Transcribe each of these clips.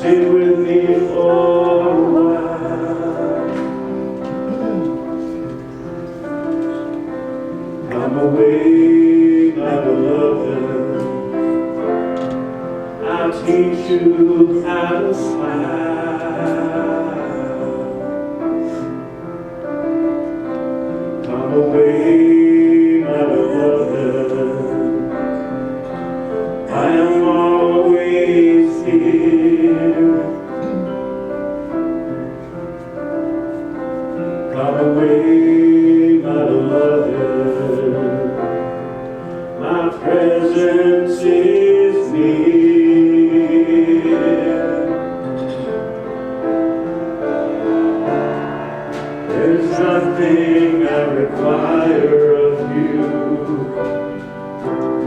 Stay with me for a while. Come away, my beloved. I'll teach you how to smile. Come away, my beloved. I am always here. Come away, my beloved. My presence is near. There's nothing I require of you.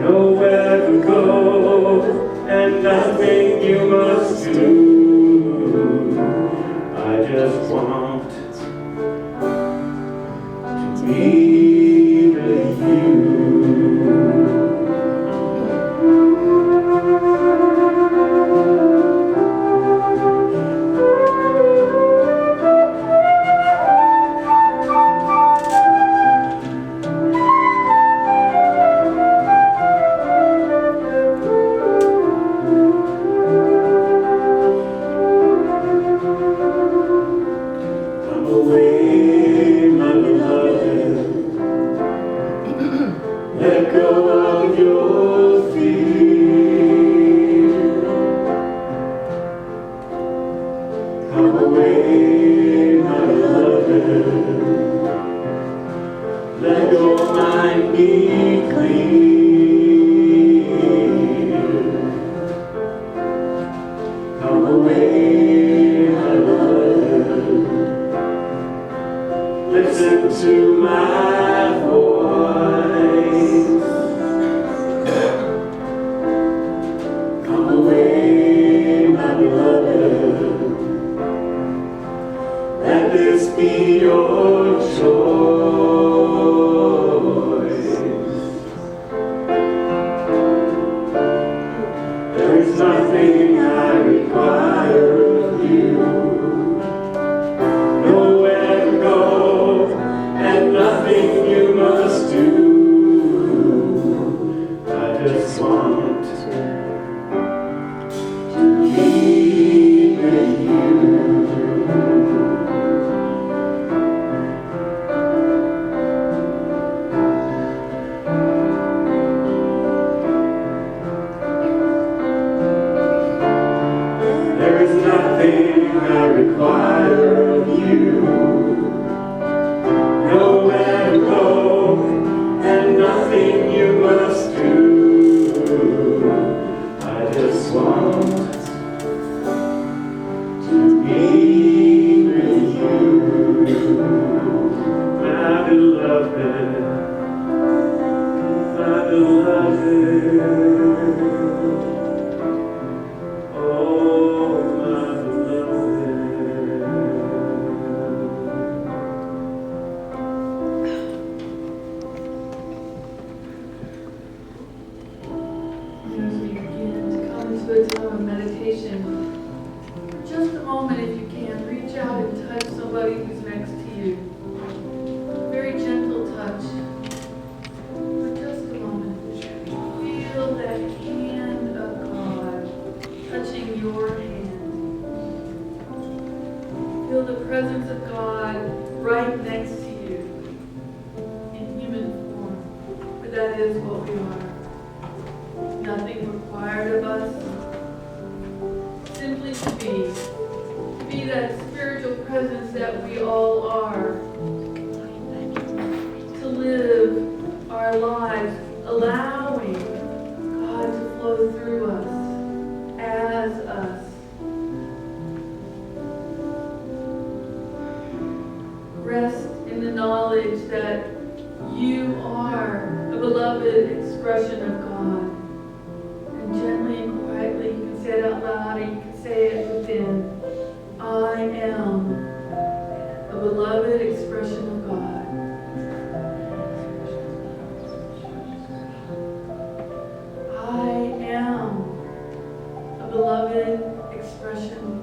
Nowhere to go, and nothing you must do. I just want to be with you. Away, my beloved. Let go of your fear. Come away, my beloved. Let your mind be clear. Come away, my beloved. Listen to my voice. Come away, my beloved. Let this be your choice. There is nothing I require of you. Nowhere to go, and nothing you must do. I just want to be with you. There is nothing I require of you. Nowhere to go, and nothing you must do. I just want to be with you, my beloved, my beloved. Oh, my beloved. As we begin to come into a time of meditation, for just a moment, if you can, reach out and touch somebody who's next to you. A very gentle touch. For just a moment, feel that hand of God touching your hand. Feel the presence of God right next to you in human form, for that is what we are. Nothing required of us, simply to be that spiritual presence that we all are, to live our lives allowing God to flow through us, as us. Rest in the knowledge that you are a beloved expression of God. And gently and quietly, you can say it out loud, or you can say it within. I am a beloved expression of God. I am a beloved expression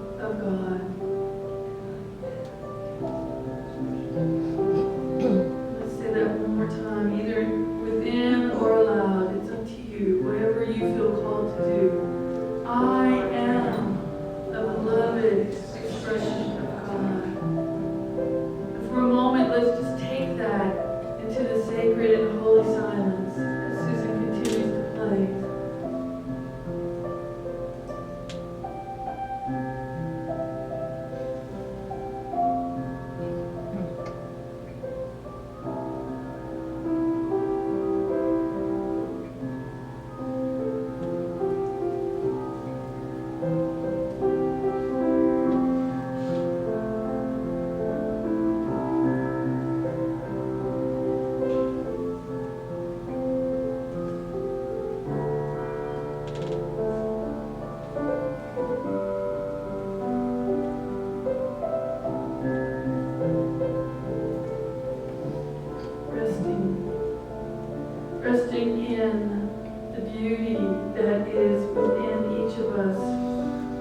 Resting in the beauty that is within each of us,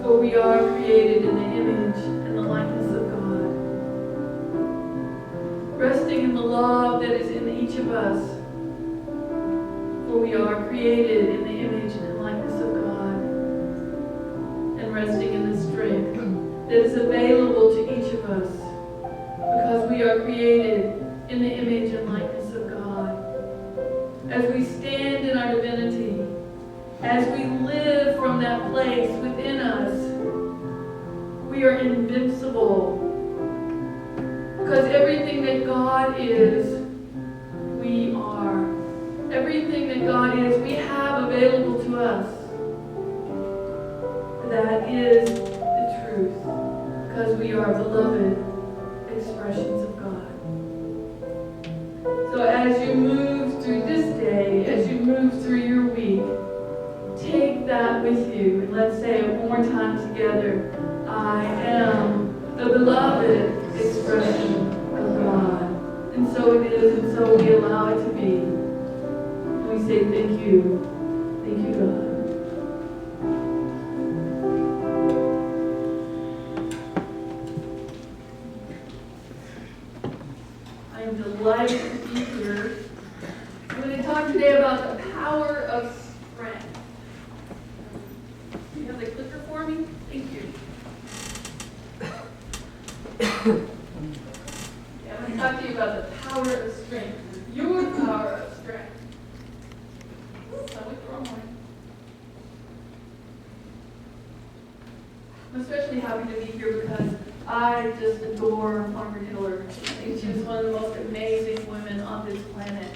for we are created in the image and the likeness of God. Resting in the love that is in each of us, for we are created in the image and likeness of God. And resting in the strength that is available to each of us, because we are created in the image and likeness of God. As we stand in our divinity, as we live from that place within us, we are invincible. Because everything that God is, we are. Everything that God is, we have available to us. That is the truth, because we are beloved expressions of God. So as you move through this day, as you move through your week, take that with you. And let's say it one more time together. I am the beloved expression of God. And so it is, and so we allow it to be. And we say thank you. Thank you, God. I am delighted to be here. I'm going to talk today about the power of strength. You have the clicker for me? Thank you. Yeah, I'm going to talk to you about the power of strength. Your power of strength. Oops, I went the wrong way. I'm especially happy to be here because I just adore Margaret Hiller. I think she's one of the most amazing women on this planet.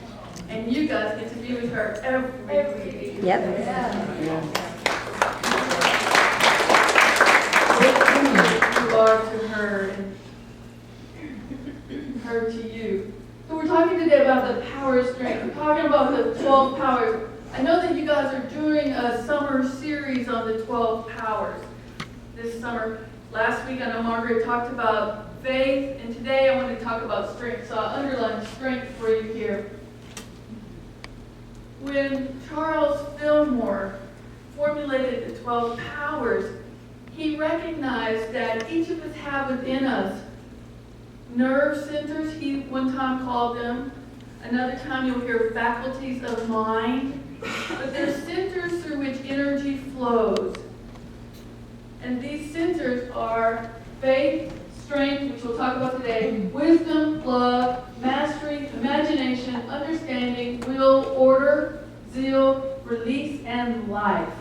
And you guys get to be with her every week. Yep. Yeah. What you are to her and her to you. So we're talking today about the power of strength. We're talking about the 12 powers. I know that you guys are doing a summer series on the 12 powers this summer. Last week, I know Margaret talked about faith, and today I want to talk about strength. So I'll underline strength for you here. When Charles Fillmore formulated the 12 powers, he recognized that each of us have within us nerve centers, he one time called them. Another time you'll hear faculties of mind. But they're centers through which energy flows. And these centers are faith, strength, which we'll talk about today, wisdom, love, mastery, imagination, understanding, will, order, zeal, release, and life.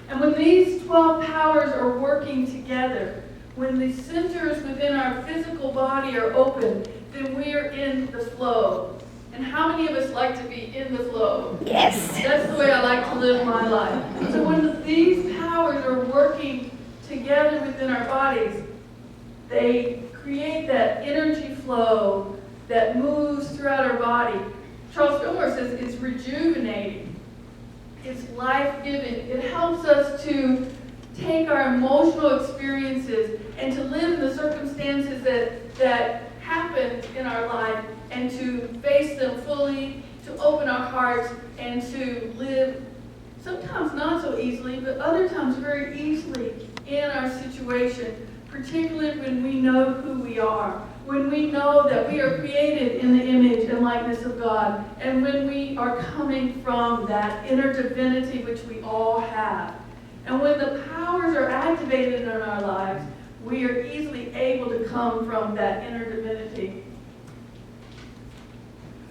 And when these 12 powers are working together, when the centers within our physical body are open, then we are in the flow. And how many of us like to be in the flow? Yes. That's the way I like to live my life. So when these powers are working together within our bodies, they create that energy flow that moves throughout our body. Charles Fillmore says it's rejuvenating. It's life-giving. It helps us to take our emotional experiences and to live in the circumstances that happen in our life and to face them fully, to open our hearts and to live sometimes not so easily, but other times very easily in our situation, particularly when we know who we are, when we know that we are created in the image and likeness of God, and when we are coming from that inner divinity which we all have. And when the powers are activated in our lives, we are easily able to come from that inner divinity.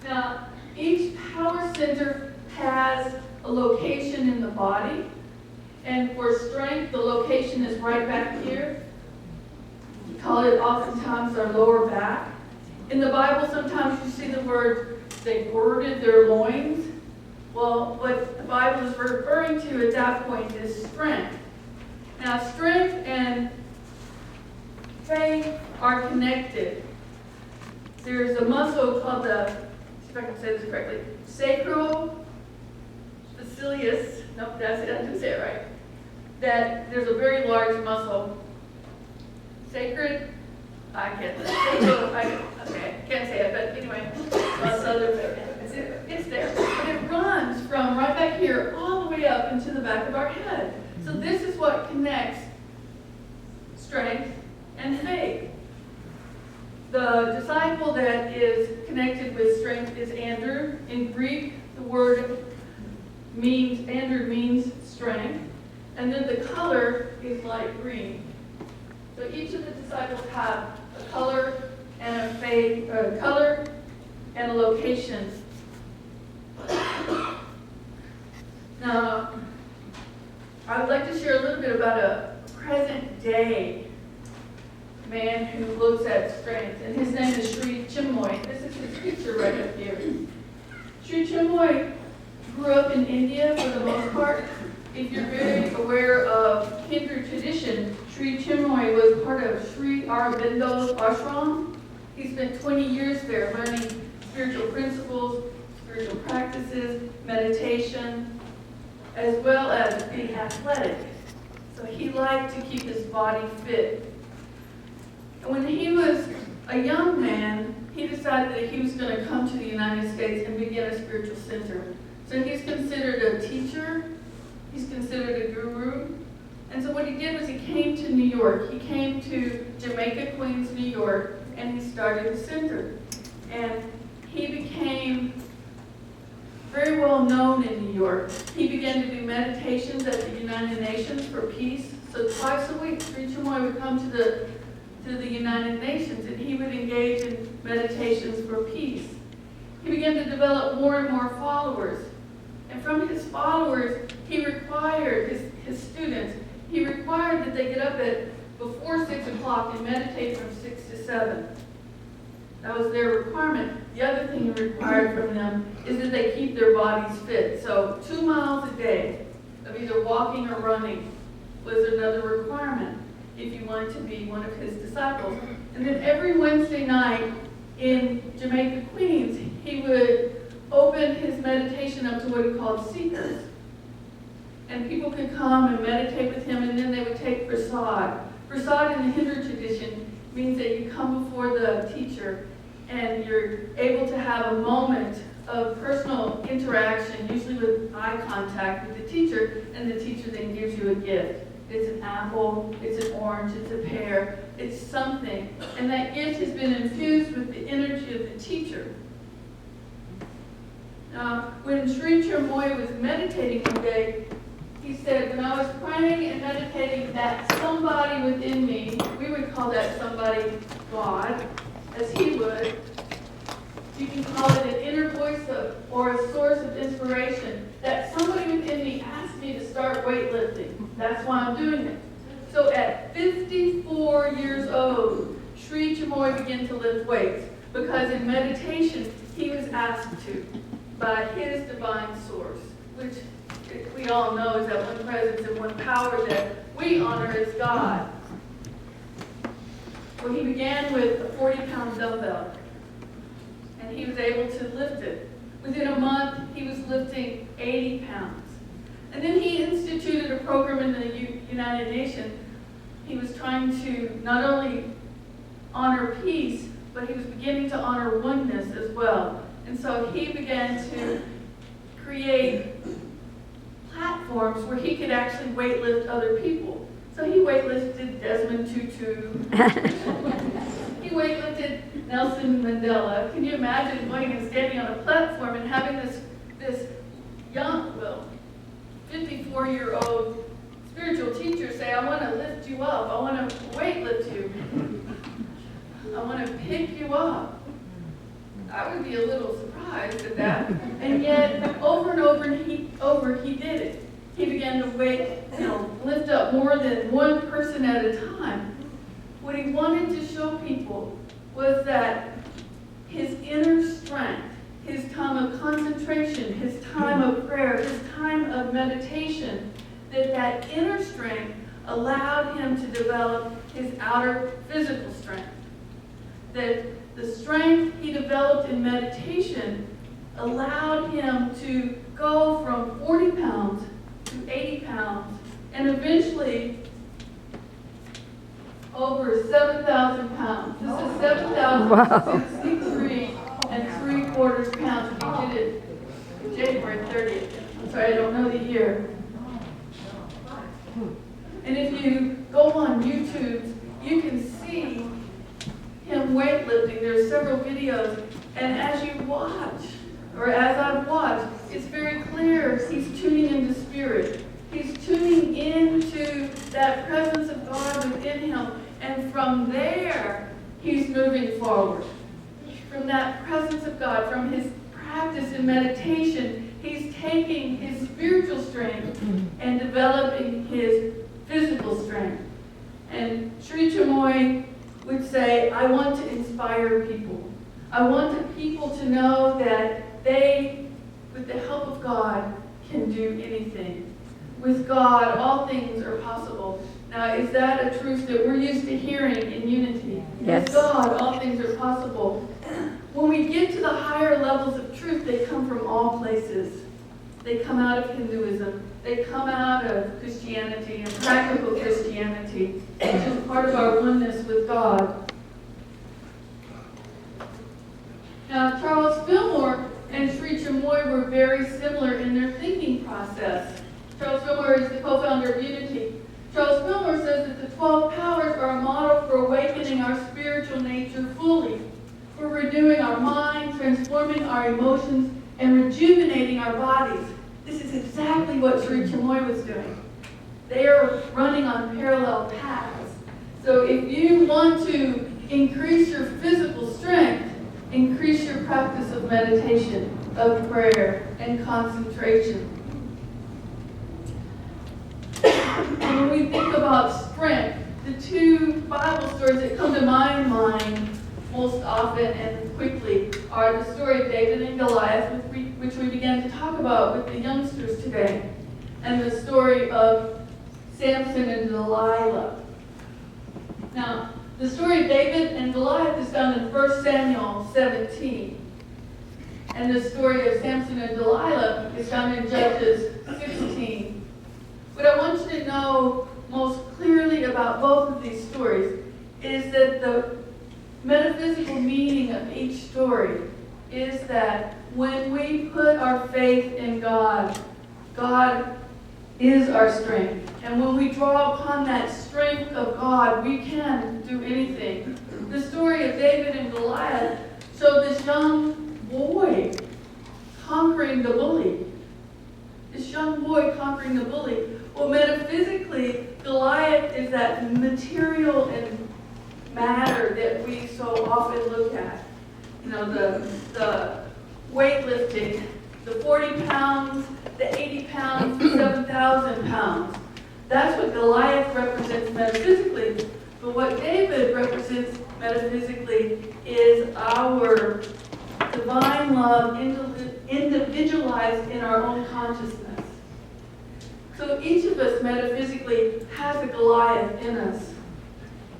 Now, each power center has a location in the body. And for strength, the location is right back here. We call it oftentimes our lower back. In the Bible, sometimes you see the word, they girded their loins. Well, what the Bible is referring to at that point is strength. Now, strength and faith are connected. There's a muscle called the, see if I can say this correctly, sacral facilis. Nope, that's it. I didn't say it right. That there's a very large muscle. Sacred. I can't. Sacral. Okay, I can't say it, but anyway, it's there. But it runs from right back here all the way up into the back of our head. So this is what connects strength and faith. The disciple that is connected with strength is Andrew. In Greek, the word Andrew means strength. And then the color is light green. So each of the disciples have a color and a faith, a color and a location. Now, I would like to share a little bit about a present day man who looks at strength, and his name is Sri Chinmoy. This is his picture right up here. Sri Chinmoy grew up in India for the most part. If you're very aware of Hindu tradition, Sri Chinmoy was part of Sri Aurobindo's ashram. He spent 20 years there learning spiritual principles, spiritual practices, meditation, as well as being athletic. So he liked to keep his body fit. And when he was a young man, he decided that he was going to come to the United States and begin a spiritual center. So he's considered a teacher, he's considered a guru. And so what he did was he came to New York. He came to Jamaica, Queens, New York, and he started the center. And he became very well known in New York. He began to do meditations at the United Nations for peace. So twice a week, Sri Chinmoy would come to the United Nations, and he would engage in meditations for peace. He began to develop more and more followers. And from his followers, he required, his students, he required that they get up at before 6 o'clock and meditate from 6 to 7. That was their requirement. The other thing he required from them is that they keep their bodies fit. So 2 miles a day of either walking or running was another requirement if you wanted to be one of his disciples. And then every Wednesday night in Jamaica, Queens, he would open his meditation up to what he called seekers. And people could come and meditate with him, and then they would take prasad. Prasad in the Hindu tradition means that you come before the teacher and you're able to have a moment of personal interaction, usually with eye contact with the teacher, and the teacher then gives you a gift. It's an apple, it's an orange, it's a pear, it's something. And that gift has been infused with the energy of the teacher. Now, when Sri Chinmoy was meditating one day, he said, when I was praying and meditating, that somebody within me, we would call that somebody God, as he would. You can call it an inner voice or a source of inspiration. That somebody within me asked me to start weightlifting. That's why I'm doing it. So at 54 years old, Sri Chinmoy began to lift weights because in meditation, he was asked to by his divine source, which we all know is that one presence and one power that we honor as God. Well, he began with a 40-pound dumbbell, and he was able to lift it. Within a month, he was lifting 80 pounds. And then he instituted a program in the United Nations. He was trying to not only honor peace, but he was beginning to honor oneness as well. And so he began to create platforms where he could actually weightlift other people. So he weightlifted Desmond Tutu. He weightlifted Nelson Mandela. Can you imagine going and standing on a platform and having this young, 54-year-old spiritual teacher say, I want to lift you up. I want to weightlift you. I want to pick you up. I would be a little surprised at that. And yet, over and over he did it. He began to lift up more than one person at a time. What he wanted to show people was that his inner strength, his time of concentration, his time of prayer, his time of meditation, that inner strength allowed him to develop his outer physical strength. That the strength he developed in meditation allowed him to go from 40 pounds to 80 pounds and eventually over 7,000 pounds. This is 7,063 and 3/4 pounds. He did it January 30th. I'm sorry, I don't know the year. And if you go on YouTube, you can see him weightlifting. There's several videos. And as you watch, or as I've watched, it's very clear he's tuning into spirit. He's tuning into that presence of God within him. And from there, he's moving forward. From that presence of God, from his practice in meditation, he's taking his spiritual strength and developing his physical strength. And Sri Chamoy would say, I want to inspire people. I want the people to know that they, with the help of God, can do anything. With God, all things are possible. Now, is that a truth that we're used to hearing in unity? Yes. With God, all things are possible. When we get to the higher levels of truth, they come from all places. They come out of Hinduism. They come out of Christianity and practical Christianity, which is part of our oneness with God. Now, Charles Fillmore and Sri Chamoy were very similar in their thinking process. Charles Fillmore is the co-founder of Unity. Charles Fillmore says that the 12 powers are a model for awakening our spiritual nature fully, for renewing our mind, transforming our emotions, and rejuvenating our bodies. This is exactly what Sri Chamoy was doing. They are running on parallel paths. So if you want to increase your physical strength, increase your practice of meditation, of prayer, and concentration. When we think about strength, the two Bible stories that come to my mind most often and quickly are the story of David and Goliath, which we began to talk about with the youngsters today, and the story of Samson and Delilah. Now, the story of David and Goliath is found in 1 Samuel 17. And the story of Samson and Delilah is found in Judges 16. What I want you to know most clearly about both of these stories is that the metaphysical meaning of each story is that when we put our faith in God, God is our strength. And when we draw upon that strength of God, we can do anything. The story of David and Goliath showed this young boy conquering the bully. This young boy conquering the bully. Well, metaphysically, Goliath is that material and matter that we so often look at. You know, the weightlifting, the 40 pounds, the 80 pounds, the 7,000 pounds. That's what Goliath represents metaphysically. But what David represents metaphysically is our divine love individualized in our own consciousness. So each of us metaphysically has a Goliath in us.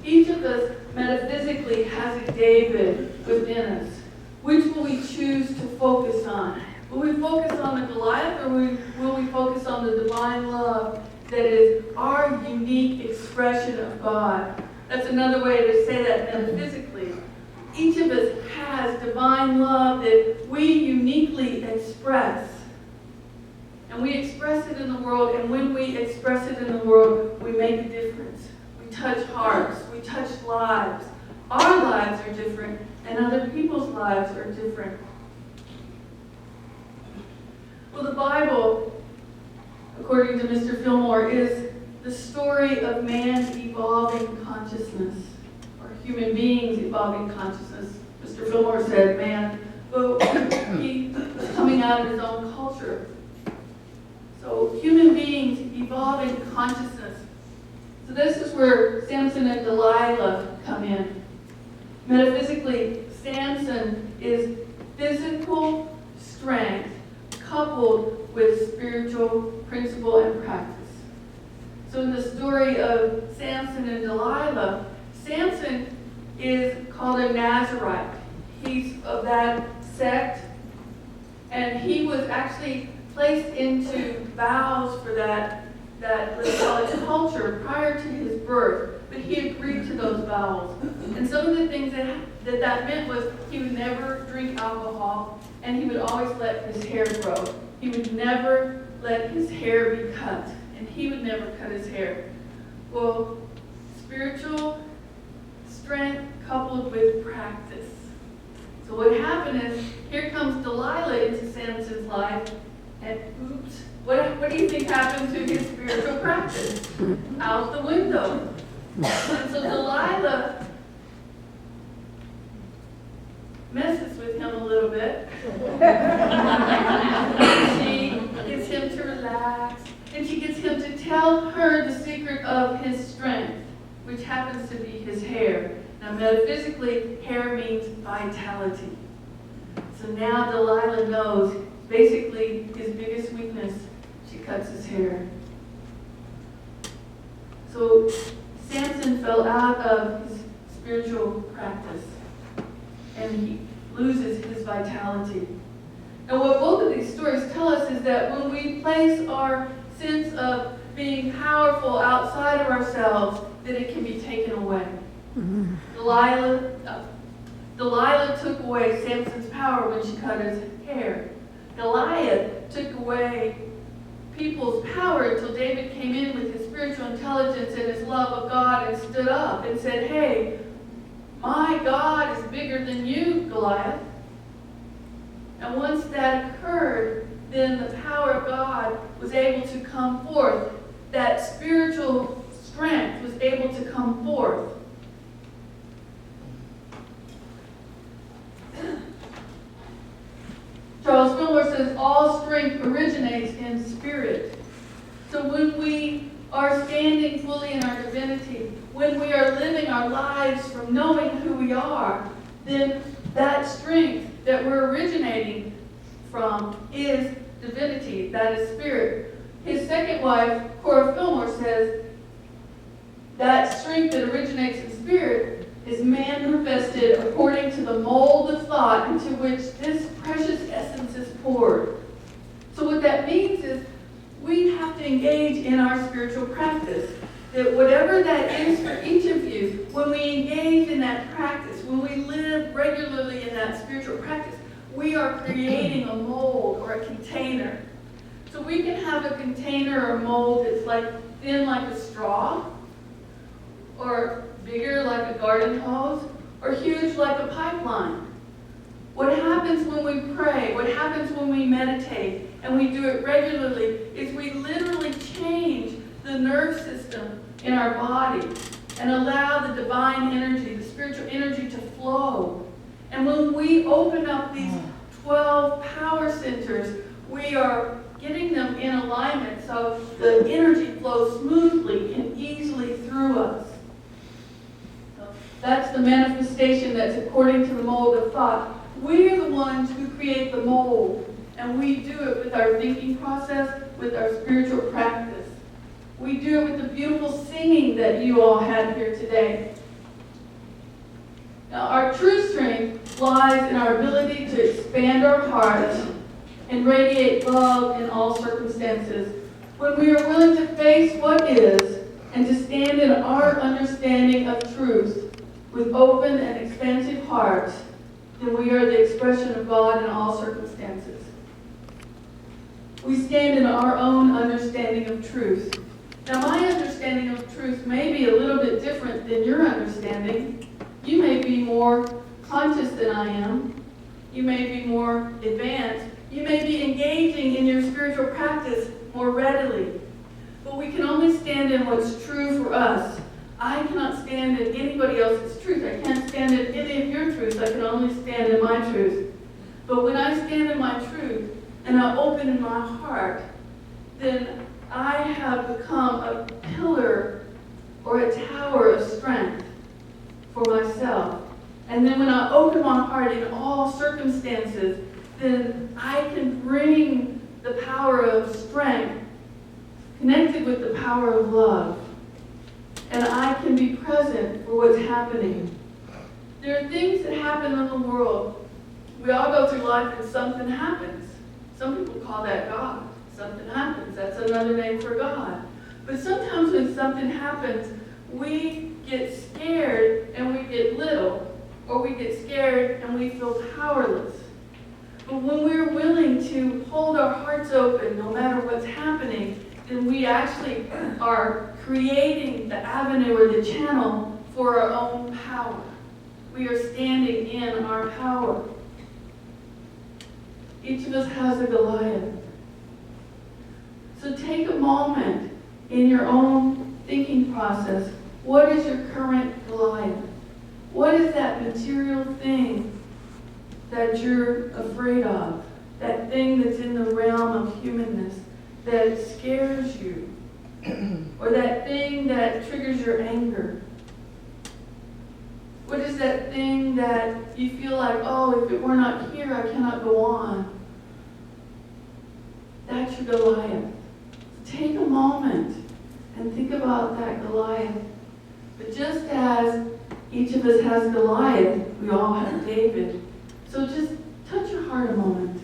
Each of us metaphysically has a David within us. Which will we choose to focus on? Will we focus on the Goliath, or will we focus on the divine love that is our unique expression of God? That's another way to say that metaphysically. Each of us has divine love that we uniquely express. And we express it in the world, and when we express it in the world, we make a difference. We touch hearts, we touch lives. Our lives are different, and other people's lives are different. Well, the Bible, according to Mr. Fillmore, is the story of man's evolving consciousness, or human beings' evolving consciousness. Mr. Fillmore said man, but he was coming out of his own culture. So human beings evolving consciousness. So this is where Samson and Delilah come in. Metaphysically, Samson is physical strength coupled with spiritual principle and practice. So in the story story of Samson and Delilah. Samson is called a Nazarite. He's of that sect, and he was actually placed into vows for that let's call it culture prior to his birth, but he agreed to those vows. And some of the things that meant was he would never drink alcohol, and he would always let his hair grow. He would never let his hair be cut, and he would never cut his hair. Well, spiritual strength coupled with practice. So what happened is, here comes Delilah into Samson's life, and oops, what do you think happened to his spiritual practice? Out the window. And so Delilah messes with him a little bit. She gets him to relax, and she gets him to tell her the secret of his strength, which happens to be his hair. Now, metaphysically, hair means vitality. So now Delilah knows basically his biggest weakness. She cuts his hair. So Samson fell out of his spiritual practice, and he loses his vitality. Now, what both of these stories tell us is that when we place our sense of being powerful outside of ourselves, that it can be taken away. Mm-hmm. Delilah took away Samson's power when she cut his hair. Goliath took away people's power until David came in with his spiritual intelligence and his love of God and stood up and said, hey, my God is bigger than you, Goliath. And once that occurred, then the power of God was able to come forth. That spiritual strength was able to come forth. Charles Fillmore says, all strength originates in spirit. So when we are standing fully in our divinity, when we are living our lives from knowing who we are, then that strength that we're originating from is divinity, that is spirit. His second wife, Cora Fillmore, says that strength that originates in spirit is manifested according to the mold of thought into which this precious essence is poured. So what that means is we have to engage in our spiritual practice. That whatever that is for each of you, when we engage in that practice, when we live regularly in that spiritual practice, we are creating a mold or a container. So we can have a container or mold that's like thin like a straw, or bigger like a garden hose, or huge like a pipeline. What happens when we pray, what happens when we meditate, and we do it regularly, is we literally change the nerve system in our body and allow the divine energy, the spiritual energy to flow. And when we open up these 12 power centers, we are getting them in alignment so the energy flows smoothly and easily through us. That's the manifestation that's according to the mold of thought. We are the ones who create the mold, and we do it with our thinking process, with our spiritual practice. We do it with the beautiful singing that you all had here today. Now, our true strength lies in our ability to expand our hearts and radiate love in all circumstances. When we are willing to face what is and to stand in our understanding of truth with open and expansive hearts, then we are the expression of God in all circumstances. We stand in our own understanding of truth. Now, my understanding of truth may be a little bit different than your understanding. You may be more conscious than I am. You may be more advanced. You may be engaging in your spiritual practice more readily. But we can only stand in what's true for us. I cannot stand in anybody else's truth. I can't stand in any of your truths. I can only stand in my truth. But when I stand in my truth and I open in my heart, then I have become a pillar or a tower of strength for myself. And then when I open my heart in all circumstances, then I can bring the power of strength connected with the power of love and I can be present for what's happening. There are things that happen in the world. We all go through life and something happens. Some people call that God. Something happens. That's another name for God. But sometimes when something happens, we get scared and we get little, or we get scared and we feel powerless. But when we're willing to hold our hearts open, no matter what's happening, then we actually are creating the avenue or the channel for our own power. We are standing in our power. Each of us has a Goliath. So take a moment in your own thinking process. What is your current Goliath? What is that material thing that you're afraid of? That thing that's in the realm of humanness that scares you? Or that thing that triggers your anger? What is that thing that you feel like, oh, if it were not here, I cannot go on? That's your Goliath. Take a moment and think about that Goliath. But just as each of us has Goliath, we all have David. So just touch your heart a moment.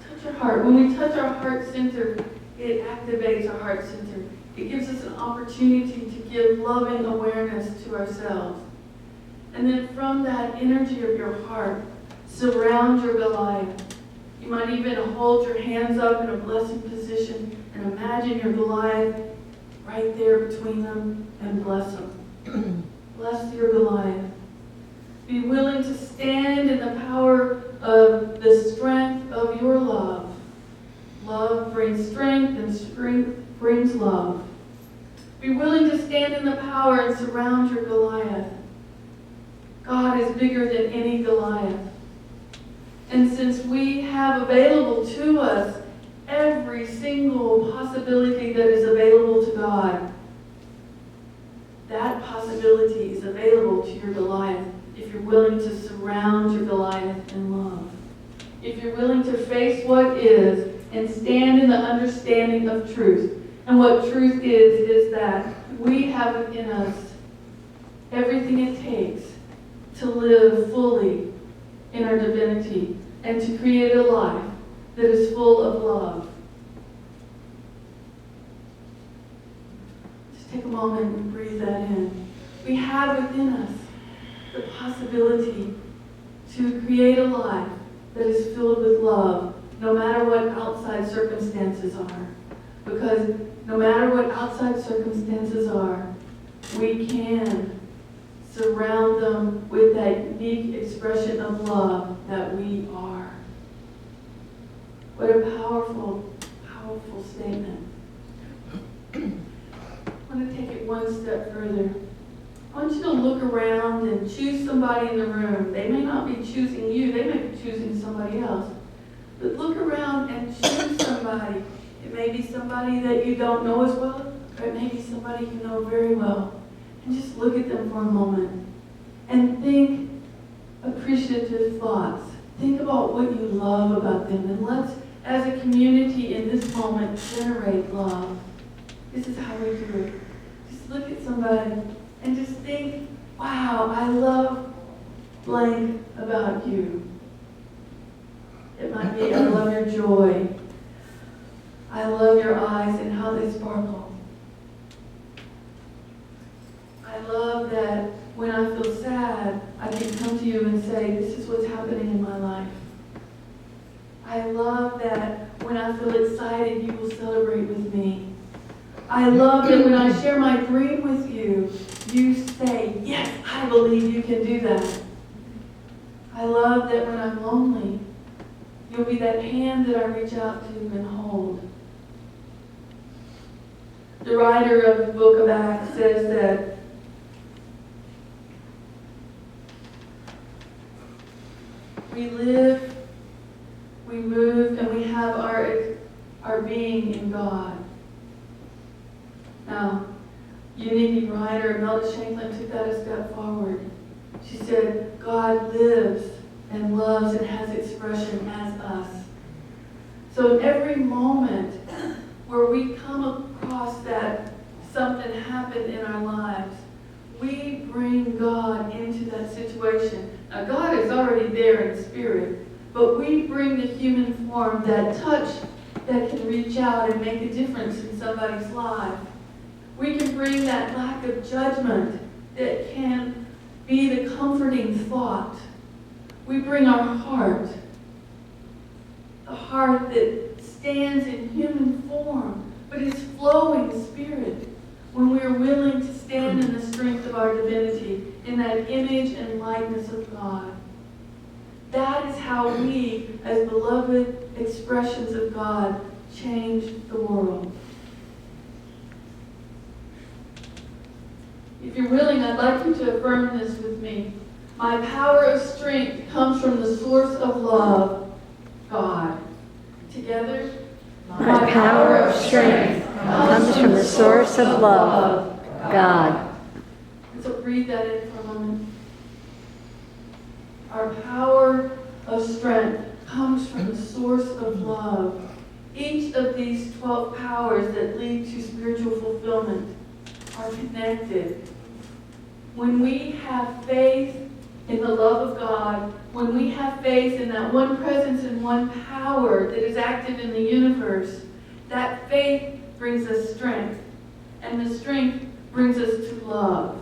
Touch your heart. When we touch our heart center, it activates our heart center. It gives us an opportunity to give loving awareness to ourselves. And then from that energy of your heart, surround your Goliath. You might even hold your hands up in a blessing position and imagine your Goliath right there between them and bless them. Bless your Goliath. Be willing to stand in the power of the strength of your love. Love brings strength, and strength brings love. Be willing to stand in the power and surround your Goliath. God is bigger than any Goliath. And since we have available to us every single possibility that is available to God, that possibility is available to your Goliath if you're willing to surround your Goliath in love. If you're willing to face what is and stand in the understanding of truth. And what truth is that we have within us everything it takes to live fully in our divinity and to create a life that is full of love. Just take a moment and breathe that in. We have within us the possibility to create a life that is filled with love, no matter what outside circumstances are. Because no matter what outside circumstances are, we can surround them with that unique expression of love that we are. What a powerful, powerful statement. I want to take it one step further. I want you to look around and choose somebody in the room. They may not be choosing you, they may be choosing somebody else. But look around and choose somebody. It may be somebody that you don't know as well, or it may be somebody you know very well. And just look at them for a moment and think appreciative thoughts. Think about what you love about them, and let's, as a community in this moment, generate love. This is how we do it. Just look at somebody and just think, wow, I love blank about you. It might be, I love your joy. I love your eyes and how they sparkle. I love that when I feel sad, I can come to you and say, this is what's happening in my life. I love that when I feel excited, you will celebrate with me. I love that when I share my dream with you, you say, yes, I believe you can do that. I love that when I'm lonely, you'll be that hand that I reach out to and hold. The writer of the book of Acts says that we live, we move, and we have our being in God. Now, Nickie writer Melda Shanklin took that a step forward. She said, God lives and loves and has expression as us. So in every moment where we come across that something happened in our lives, we bring God into that situation. Now, God is already there in spirit, but we bring the human form, that touch that can reach out and make a difference in somebody's life. We can bring that lack of judgment that can be the comforting thought. We bring our heart, the heart that stands in human form, but is flowing spirit, when we are willing to stand in the strength of our divinity, in that image and likeness of God. That is how we, as beloved expressions of God, change the world. If you're willing, I'd like you to affirm this with me. My power of strength comes from the source of love, God. Together, My power of strength comes from the source of love, God. So breathe that in for a moment. Our power of strength comes from the source of love. Each of these 12 powers that lead to spiritual fulfillment are connected. When we have faith in the love of God, when we have faith in that one presence and one power that is active in the universe, that faith brings us strength, and the strength brings us to love.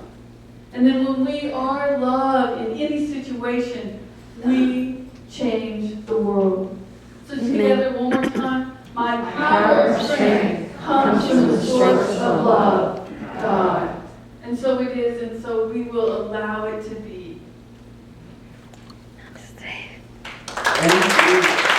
And then when we are love in any situation, we change the world. So together, one more time. My power of strength comes from the source of love, God. And so it is, and so we will allow it to be.